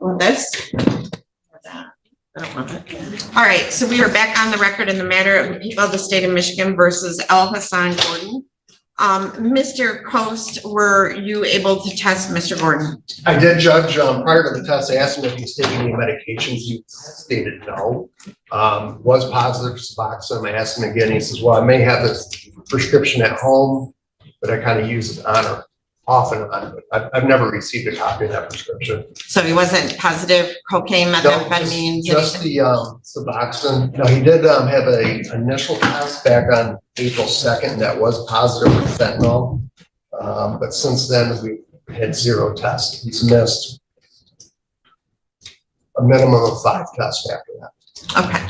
Want this? All right, so we are back on the record in the matter of the people of the state of Michigan versus L. Hassan Gordon. Mr. Coast, were you able to test Mr. Gordon? I did, Judge. Prior to the test, I asked him if he's taking any medications. He stated no. Was positive for Suboxone. I asked him again. He says, well, I may have this prescription at home, but I kind of use it on or off and on. But I've never received a copy of that prescription. So he wasn't positive cocaine, methamphetamines? No, just the Suboxone. No, he did have an initial test back on April 2nd that was positive for fentanyl. But since then, we had 0 tests. He's missed a minimum of 5 tests after that. Okay.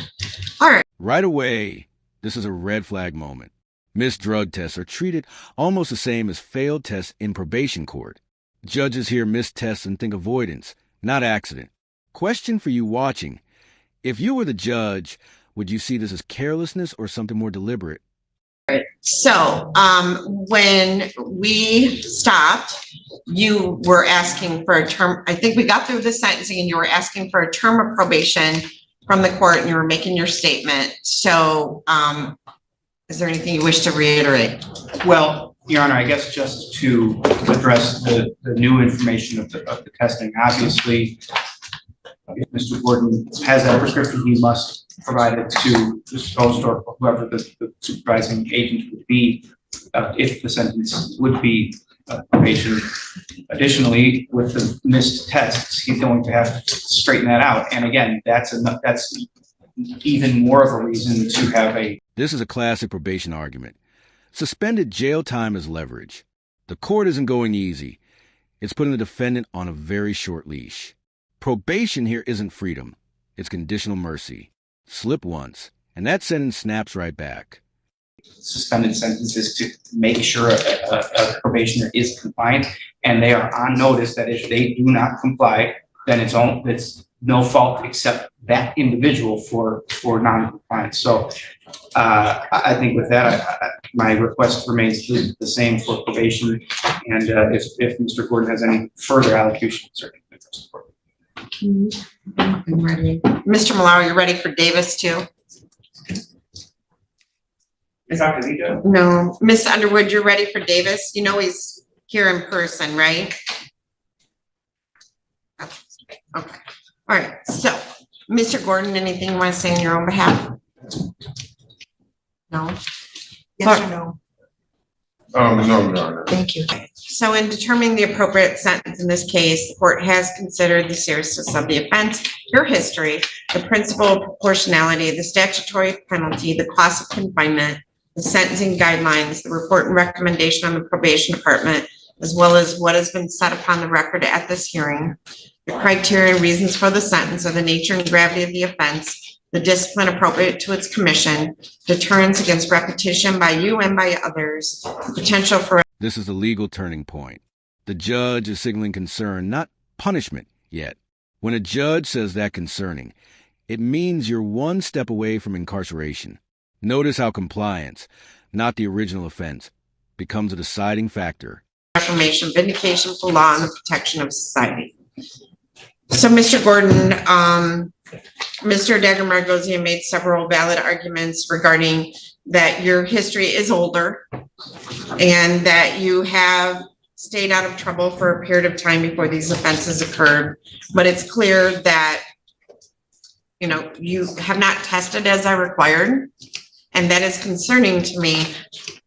All right. Right away, this is a red flag moment. Missed drug tests are treated almost the same as failed tests in probation court. Judges hear missed tests and think avoidance, not accident. Question for you watching. If you were the judge, would you see this as carelessness or something more deliberate? So when we stopped, you were asking for a term. I think we got through the sentencing and you were asking for a term of probation from the court and you were making your statement. So is there anything you wish to reiterate? Well, Your Honor, I guess just to address the new information of the testing, obviously, if Mr. Gordon has that prescription, he must provide it to the post or whoever the supervising agent would be if the sentence would be probation. Additionally, with the missed tests, he's going to have to straighten that out. And again, that's even more of a reason to have a... This is a classic probation argument. Suspended jail time is leverage. The court isn't going easy. It's putting the defendant on a very short leash. Probation here isn't freedom. It's conditional mercy. Slip once, and that sentence snaps right back. Suspended sentences to make sure a probationer is compliant, and they are on notice that if they do not comply, then it's no fault except that individual for non-compliance. So I think with that, my request remains the same for probation, and if Mr. Gordon has any further allocution, certainly. I'm ready. Mr. Malawi, you're ready for Davis too? Is that Anita? No. Ms. Underwood, you're ready for Davis? You know he's here in person, right? Okay. All right. So, Mr. Gordon, anything you want to say on your own behalf? No? Yes or no? No. Thank you. So in determining the appropriate sentence in this case, the court has considered the seriousness of the offense, your history, the principle of proportionality, the statutory penalty, the cost of confinement, the sentencing guidelines, the report and recommendation on the probation department, as well as what has been set upon the record at this hearing, the criteria and reasons for the sentence, or the nature and gravity of the offense, the discipline appropriate to its commission, deterrence against repetition by you and by others, the potential for... This is a legal turning point. The judge is signaling concern, not punishment yet. When a judge says that concerning, it means you're one step away from incarceration. Notice how compliance, not the original offense, becomes a deciding factor. Affirmation, vindication for law, and the protection of society. So, Mr. Gordon, Mr. Dagger-Margosian made several valid arguments regarding that your history is older and that you have stayed out of trouble for a period of time before these offenses occurred. But it's clear that, you know, you have not tested as I required, and that is concerning to me.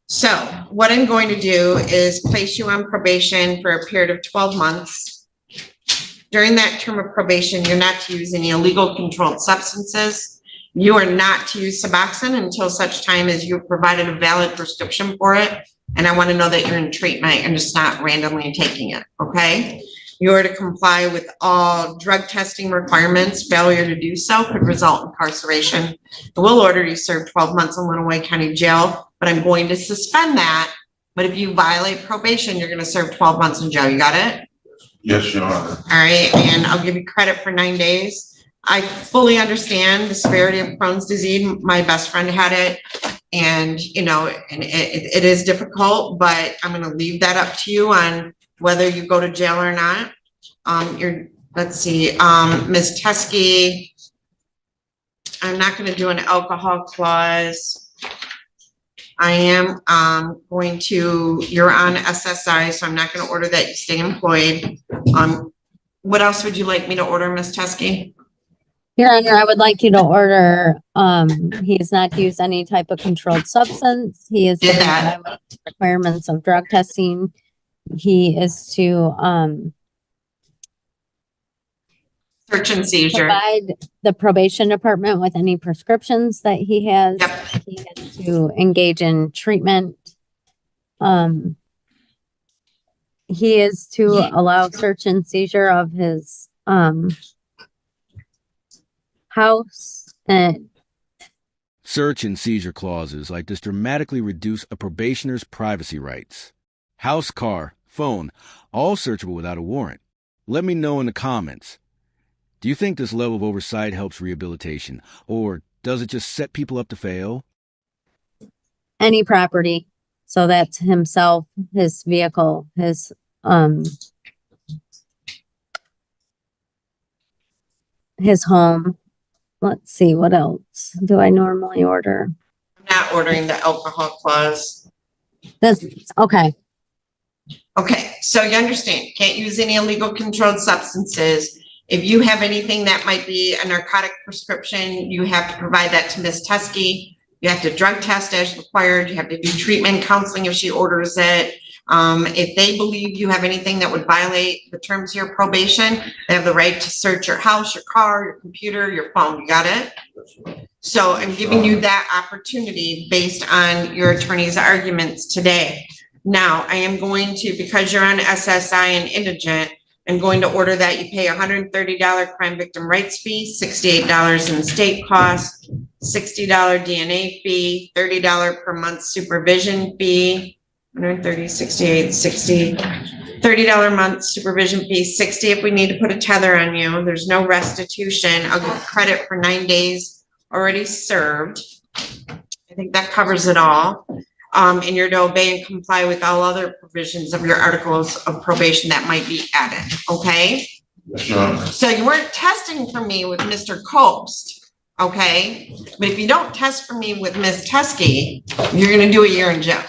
So what I'm going to do is place you on probation for a period of 12 months. During that term of probation, you're not to use any illegal controlled substances. You are not to use Suboxone until such time as you provided a valid prescription for it. And I want to know that you're in treatment and just not randomly taking it, okay? You are to comply with all drug testing requirements. Failure to do so could result in incarceration. I will order you serve 12 months in Lenawee County Jail, but I'm going to suspend that. But if you violate probation, you're going to serve 12 months in jail. You got it? Yes, Your Honor. All right, and I'll give you credit for 9 days. I fully understand the severity of Crohn's disease. My best friend had it, and you know, and it is difficult, but I'm going to leave that up to you on whether you go to jail or not. You're let's see, Ms. Teskey. I'm not gonna do an alcohol clause. I am, going to, you're on SSI, so I'm not gonna order that you stay employed. What else would you like me to order, Ms. Teskey? Your Honor, I would like you to order, he has not used any type of controlled substance. He is Did that. by requirements of drug testing. He is to, Search and seizure. provide the probation department with any prescriptions that he has. Yep. He is to engage in treatment. He is to allow search and seizure of his, house and Search and seizure clauses like this dramatically reduce a probationer's privacy rights. House, car, phone, all searchable without a warrant. Let me know in the comments. Do you think this level of oversight helps rehabilitation, or does it just set people up to fail? any property. So that's himself, his vehicle, his, his home. Let's see, what else do I normally order? I'm not ordering the alcohol clause. This, okay, Okay, so you understand, can't use any illegal controlled substances. If you have anything that might be a narcotic prescription, you have to provide that to Ms. Teskey. You have to drug test as required. You have to do treatment counseling if she orders it. If they believe you have anything that would violate the terms of your probation, they have the right to search your house, your car, your computer, your phone. You got it? So I'm giving you that opportunity based on your attorney's arguments today. Now, I am going to, because you're on SSI and indigent, I'm going to order that you pay $130 crime victim rights fee, $68 in state costs, $60 DNA fee, $30 per month supervision fee, 130, 68, 60, $30 a month supervision fee, 60 if we need to put a tether on you. There's no restitution. I'll give credit for 9 days already served. I think that covers it all. And you're to obey and comply with all other provisions of your articles of probation that might be added, okay? Yes, Your Honor. So you weren't testing for me with Mr. Coast, okay? But if you don't test for me with Ms. Teskey, you're gonna do a year in jail.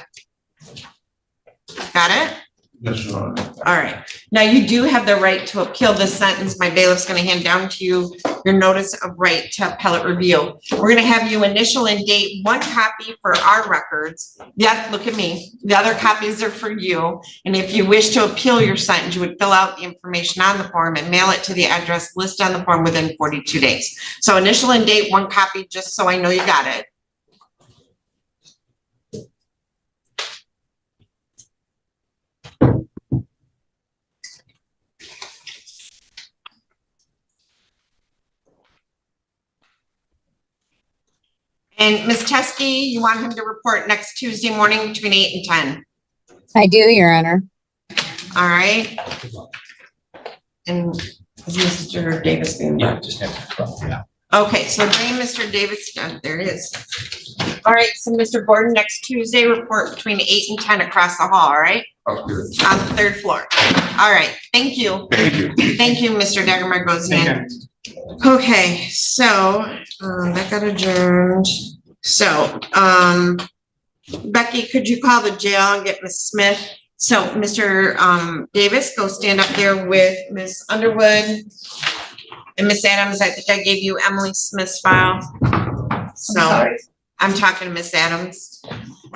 Got it? Yes, Your Honor. All right. Now you do have the right to appeal this sentence. My bailiff's gonna hand down to you your notice of right to appellate review. We're gonna have you initial and date one copy for our records. Yeah, look at me. The other copies are for you. And if you wish to appeal your sentence, you would fill out the information on the form and mail it to the address listed on the form within 42 days. So initial and date one copy, just so I know you got it. And Ms. Teskey, you want him to report next Tuesday morning between 8 and 10. I do, Your Honor. All right. And is Mr. Davis being brought? just have to, yeah. Okay, so bring Mr. Davis down. There it is. All right, so Mr. Gordon, next Tuesday, report between 8 and 10 across the hall, all right? Okay. On the 3rd floor. All right, thank you. Thank you. Thank you, Mr. Degemer goes Take in. care. Okay, so, that got adjourned. So, Becky, could you call the jail and get Ms. Smith? So, Mr. Davis, go stand up there with Ms. Underwood and Ms. Adams. I think I gave you Emily Smith's file. So, I'm talking to Ms. Adams,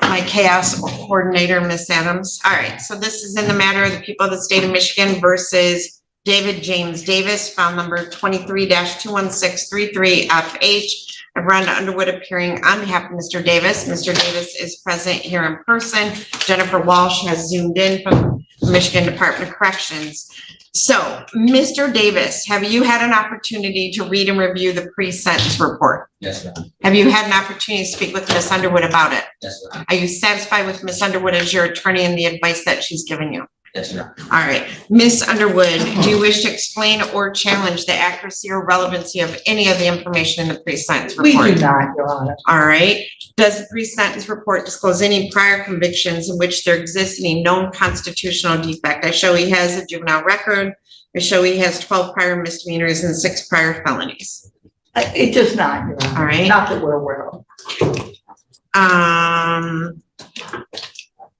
my chaos coordinator, Ms. Adams. All right, so this is in the matter of the people of the state of Michigan versus David James Davis, file number 23-21633FH. I've Rhonda Underwood appearing on behalf of Mr. Davis. Mr. Davis is present here in person. Jennifer Walsh has zoomed in from the Michigan Department of Corrections. So, Mr. Davis, have you had an opportunity to read and review the pre-sentence report? Yes, Your Honor. Have you had an opportunity to speak with Ms. Underwood about it? Yes, Your Honor. Are you satisfied with Ms. Underwood as your attorney and the advice that she's given you? Yes, Your Honor. All right, Ms. Underwood, do you wish to explain or challenge the accuracy or relevancy of any of the information in the pre-sentence report? We do not, Your Honor. All right, does the pre-sentence report disclose any prior convictions in which there exists any known constitutional defect? I show he has a juvenile record, I show he has 12 prior misdemeanors and 6 prior felonies. It does not, Your Honor. All right. Not that we're aware of.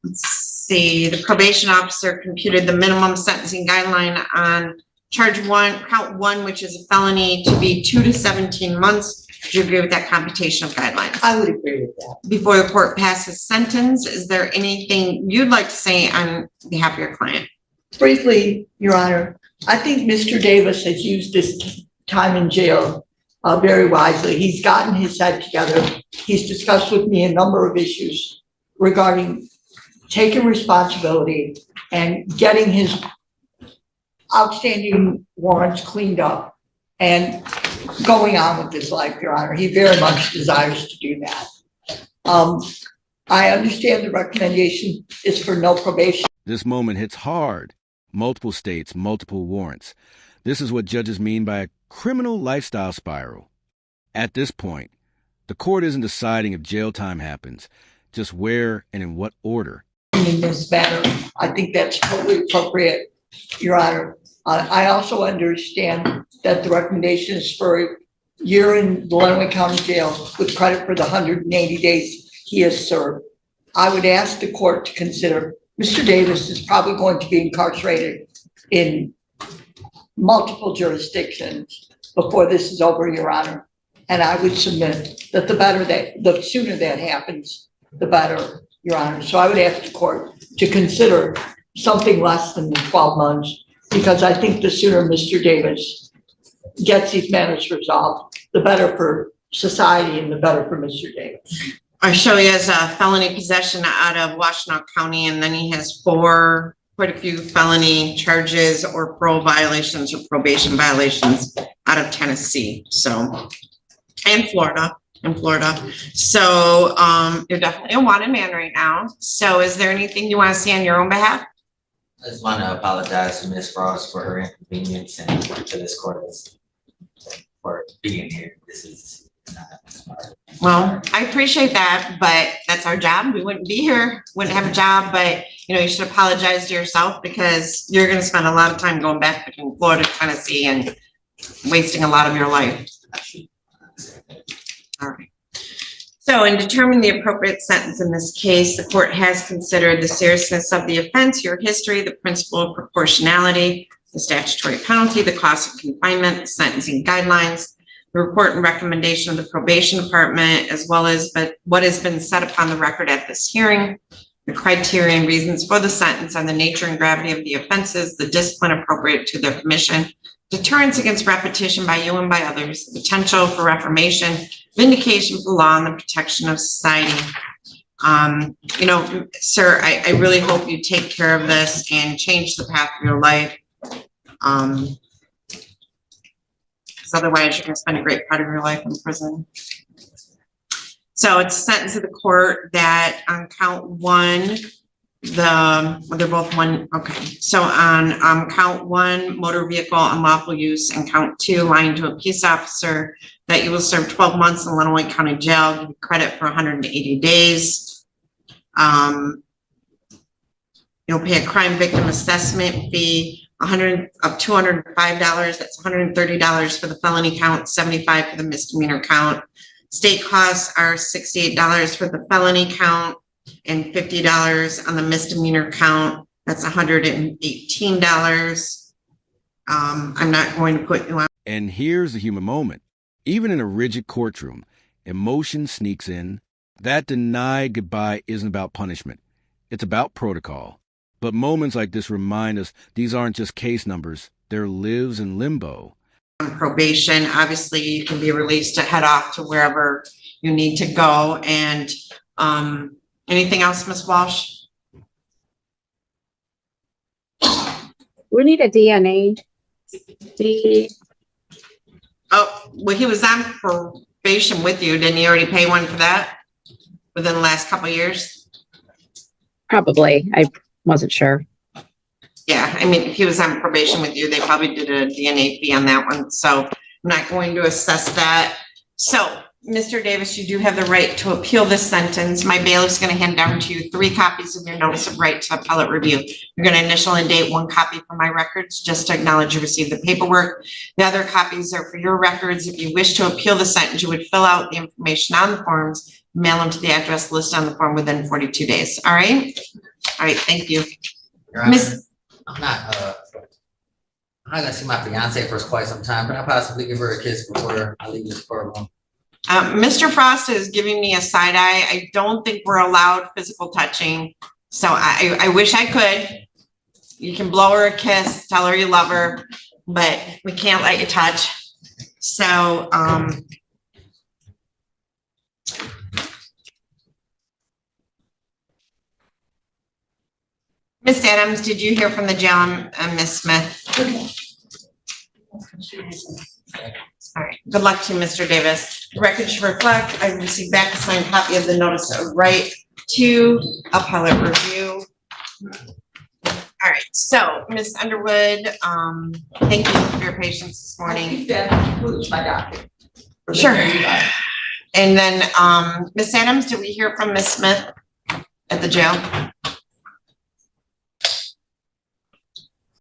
Let's see, the probation officer computed the minimum sentencing guideline on count one, which is a felony, to be 2 to 17 months. Do you agree with that computation of guidelines? I would agree with that. Before the court passes sentence, is there anything you'd like to say on behalf of your client? Briefly, Your Honor, I think Mr. Davis has used this time in jail very wisely. He's gotten his head together. He's discussed with me a number of issues regarding taking responsibility and getting his outstanding warrants cleaned up and going on with his life, Your Honor. He very much desires to do that. I understand the recommendation is for no probation. This moment hits hard. Multiple states, multiple warrants. This is what judges mean by a criminal lifestyle spiral. At this point, the court isn't deciding if jail time happens, just where and in what order. In this matter, I think that's totally appropriate, Your Honor. I also understand that the recommendation is for a year in the Lenawee County Jail with credit for the 180 days he has served. I would ask the court to consider Mr. Davis is probably going to be incarcerated in multiple jurisdictions before this is over, Your Honor. And I would submit that the sooner that happens, the better, Your Honor. So I would ask the court to consider something less than 12 months, because I think the sooner Mr. Davis gets these matters resolved, the better for society and the better for Mr. Davis. I show he has a felony possession out of Washtenaw County, and then he has quite a few felony charges or parole violations or probation violations out of Tennessee. So, and Florida. So, you're definitely a wanted man right now. So is there anything you want to say on your own behalf? I just want to apologize to Ms. Frost for her inconvenience and to this court for being here. This is not smart. Well, I appreciate that, but that's our job. We wouldn't be here, wouldn't have a job, but you should apologize to yourself, because you're going to spend a lot of time going back between Florida, Tennessee, and wasting a lot of your life. All right. So in determining the appropriate sentence in this case, the court has considered the seriousness of the offense, your history, the principle of proportionality, the statutory penalty, the cost of confinement, the sentencing guidelines, the report and recommendation of the probation department, as well as what has been set upon the record at this hearing, the criteria and reasons for the sentence, and the nature and gravity of the offenses, the discipline appropriate to their commission, deterrence against repetition by you and by others, the potential for reformation, vindication of the law, and the protection of society. Sir, I really hope you take care of this and change the path of your life. Because otherwise you're going to spend a great part of your life in prison. So it's a sentence of the court that on count one, they're both one. Okay. So on count one, motor vehicle unlawful use, and count two, lying to a peace officer, that you will serve 12 months in Lenawee County Jail, give you credit for 180 days. You'll pay a crime victim assessment fee of $205. That's $130 for the felony count, $75 for the misdemeanor count. State costs are $68 for the felony count and $50 on the misdemeanor count. That's $118. I'm not going to put you on. And here's the human moment. Even in a rigid courtroom, emotion sneaks in. That denied goodbye isn't about punishment. It's about protocol. But moments like this remind us these aren't just case numbers. They're lives in limbo. Probation, obviously you can be released to head off to wherever you need to go. And anything else, Ms. Walsh? We need a DNA. Oh, well, he was on probation with you. Didn't he already pay one for that within the last couple of years? Probably. I wasn't sure. Yeah, I mean, if he was on probation with you, they probably did a DNA fee on that one. So I'm not going to assess that. So Mr. Davis, you do have the right to appeal this sentence. My bailiff's gonna hand down to you 3 copies of your notice of right to appellate review. You're gonna initial and date 1 copy for my records, just to acknowledge you received the paperwork. The other copies are for your records. If you wish to appeal the sentence, you would fill out the information on the forms, mail them to the address listed on the form within 42 days. All right? All right, thank you. Your Honor, Miss- I'm not gonna see my fiance for quite some time. Can I possibly give her a kiss before I leave this courtroom? Mr. Frost is giving me a side eye. I don't think we're allowed physical touching. So I wish I could. You can blow her a kiss, tell her you love her, but we can't let you touch. So, Ms. Adams, did you hear from the jail and Ms. Smith? All right, good luck to you, Mr. Davis. The record should reflect, I received back a signed copy of the notice of right to appellate review. All right, so Ms. Underwood, thank you for your patience this I morning. think that includes my docket. for the Sure. next slide. And then, Ms. Adams, did we hear from Ms. Smith at the jail?